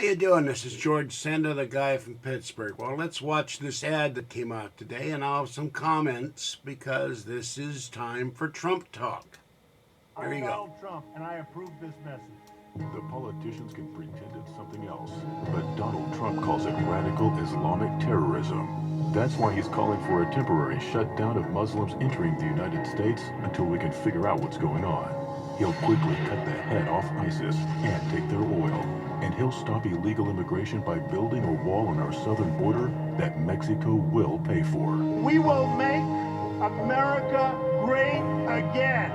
you doing? This is George Senda, the guy from Pittsburgh. Well, let's watch this ad that came out today, and I'll have some comments because this is time for Trump talk. Here you go. Donald Trump, and I approve this message. The politicians can pretend it's something else, but Donald Trump calls it radical Islamic terrorism. That's why he's calling for a temporary shutdown of Muslims entering the United States until we can figure out what's going on. He'll quickly cut the head off ISIS and take their oil. And he'll stop illegal immigration by building a wall on our southern border that Mexico will pay for. We will make America great again.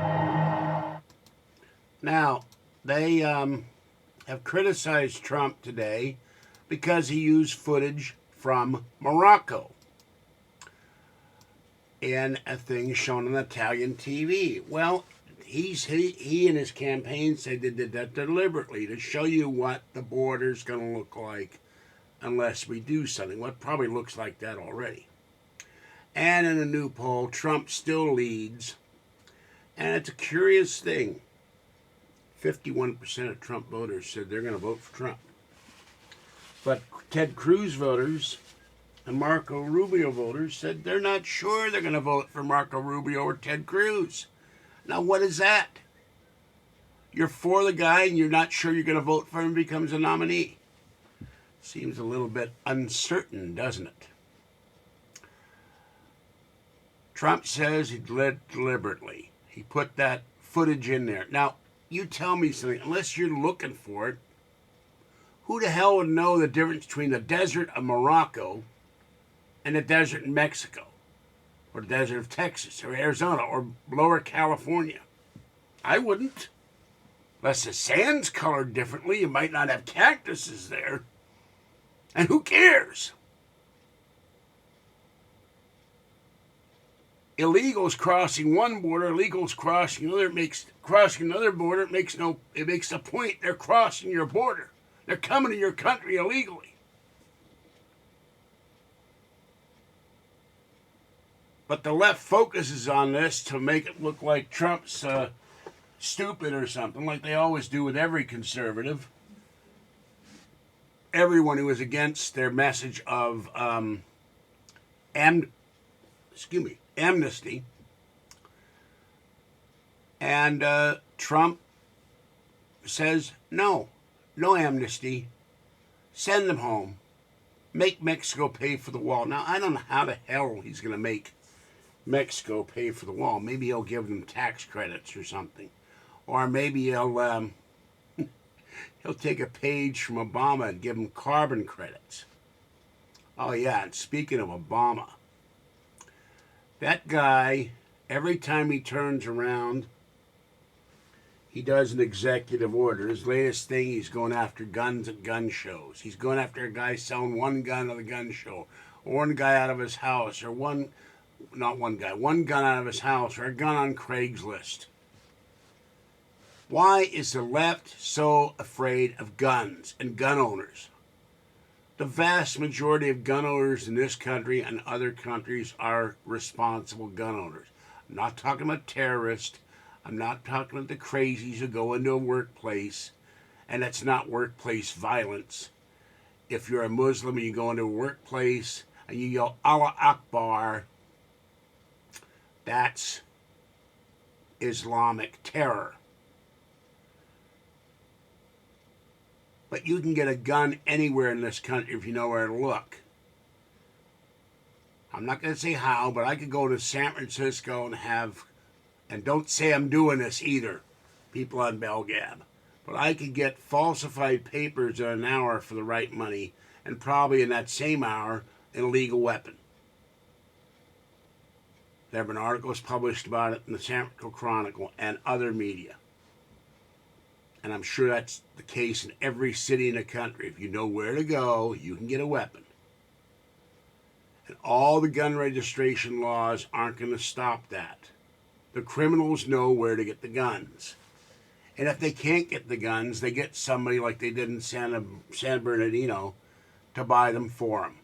Now, they have criticized Trump today because he used footage from Morocco in a thing shown on Italian TV. Well, he and his campaign said they did that deliberately to show you what the border's going to look like unless we do something. Well, it probably looks like that already. And in a new poll, Trump still leads. And it's a curious thing. 51% of Trump voters said they're going to vote for Trump. But Ted Cruz voters and Marco Rubio voters said they're not sure they're going to vote for Marco Rubio or Ted Cruz. Now, what is that? You're for the guy and you're not sure you're going to vote for him becomes a nominee. Seems a little bit uncertain, doesn't it? Trump says he did deliberately. He put that footage in there. Now, you tell me something. Unless you're looking for it, who the hell would know the difference between the desert of Morocco and the desert in Mexico? Or the desert of Texas, or Arizona, or lower California? I wouldn't. Unless the sand's colored differently, you might not have cactuses there. And who cares? Illegals crossing one border, illegals crossing another, crossing another border, it makes the point they're crossing your border. They're coming to your country illegally. But the left focuses on this to make it look like Trump's stupid or something, like they always do with every conservative. Everyone who is against their message of amnesty. And Trump says, no amnesty. Send them home. Make Mexico pay for the wall. Now, I don't know how the hell he's going to make Mexico pay for the wall. Maybe he'll give them tax credits or something. Or maybe he'll take a page from Obama and give them carbon credits. Oh yeah, and speaking of Obama, that guy, every time he turns around, he does an executive order. His latest thing, he's going after guns at gun shows. He's going after a guy selling one gun at a gun show, or one guy out of his house, or one gun out of his house, or a gun on Craigslist. Why is the left so afraid of guns and gun owners? The vast majority of gun owners in this country and other countries are responsible gun owners. I'm not talking about terrorists. I'm not talking about the crazies who go into a workplace, and it's not workplace violence. If you're a Muslim and you go into a workplace and you yell Allah Akbar, that's Islamic terror. But you can get a gun anywhere in this country if you know where to look. I'm not going to say how, but I could go to San Francisco and don't say I'm doing this either, people on Belgab, but I could get falsified papers in an hour for the right money, and probably in that same hour, an illegal weapon. There have been articles published about it in the San Francisco Chronicle and other media. And I'm sure that's the case in every city in the country. If you know where to go, you can get a weapon. And all the gun registration laws aren't going to stop that. The criminals know where to get the guns. And if they can't get the guns, they get somebody like they did in San Bernardino to buy them for them.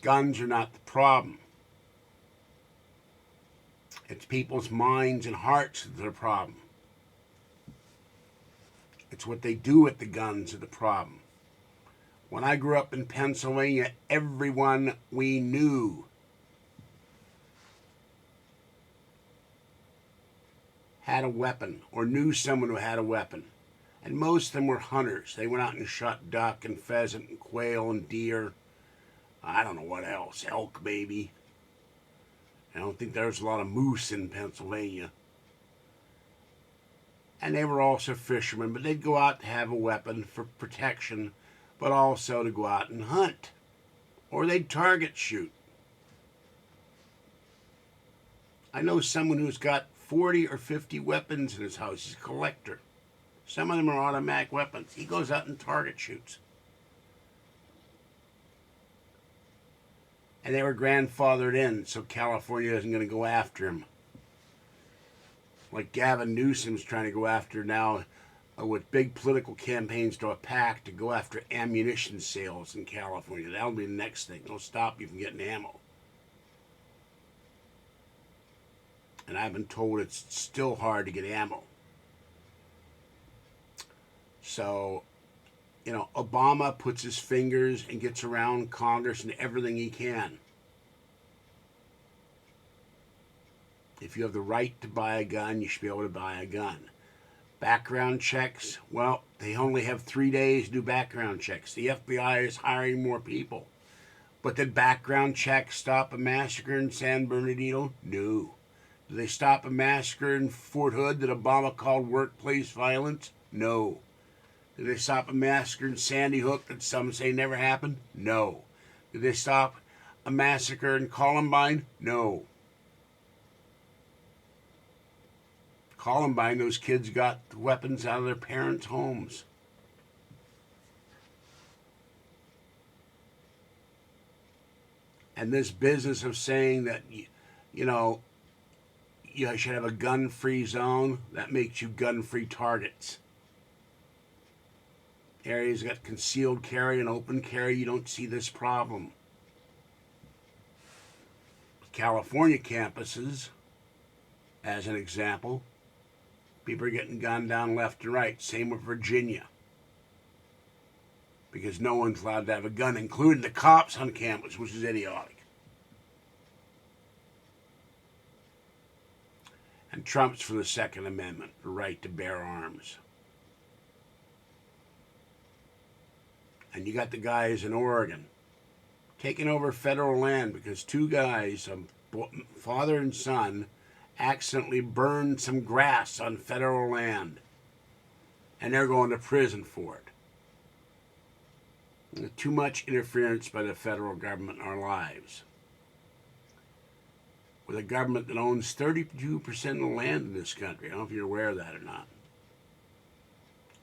Guns are not the problem. It's people's minds and hearts that are the problem. It's what they do with the guns are the problem. When I grew up in Pennsylvania, everyone we knew had a weapon or knew someone who had a weapon. And most of them were hunters. They went out and shot duck and pheasant and quail and deer. I don't know what else. Elk, maybe. I don't think there was a lot of moose in Pennsylvania. And they were also fishermen, but they'd go out to have a weapon for protection, but also to go out and hunt. Or they'd target shoot. I know someone who's got 40 or 50 weapons in his house. He's a collector. Some of them are automatic weapons. He goes out and target shoots. And they were grandfathered in, so California isn't going to go after him. Like Gavin Newsom's trying to go after now with big political campaigns to a pact to go after ammunition sales in California. That'll be the next thing. They'll stop you from getting ammo. And I've been told it's still hard to get ammo. So, you know, Obama puts his fingers and gets around Congress and everything he can. If you have the right to buy a gun, you should be able to buy a gun. Background checks, well, they only have 3 days to do background checks. The FBI is hiring more people. But did background checks stop a massacre in San Bernardino? No. Did they stop a massacre in Fort Hood that Obama called workplace violence? No. Did they stop a massacre in Sandy Hook that some say never happened? No. Did they stop a massacre in Columbine? No. Columbine, those kids got weapons out of their parents' homes. And this business of saying that, you know, you should have a gun-free zone, that makes you gun-free targets. Areas got concealed carry and open carry, you don't see this problem. California campuses, as an example, people are getting gunned down left and right. Same with Virginia. Because no one's allowed to have a gun, including the cops on campus, which is idiotic. And Trump's for the Second Amendment, the right to bear arms. And you got the guys in Oregon taking over federal land because two guys, father and son, accidentally burned some grass on federal land. And they're going to prison for it. Too much interference by the federal government in our lives. With a government that owns 32% of the land in this country. I don't know if you're aware of that or not.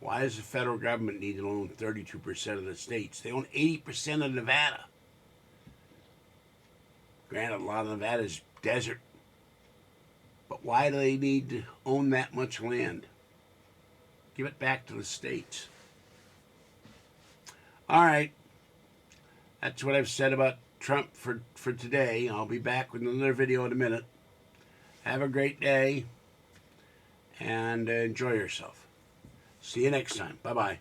Why does the federal government need to own 32% of the states? They own 80% of Nevada. Granted, a lot of Nevada is desert. But why do they need to own that much land? Give it back to the states. All right. That's what I've said about Trump for today. I'll be back with another video in a minute. Have a great day and enjoy yourself. See you next time. Bye-bye.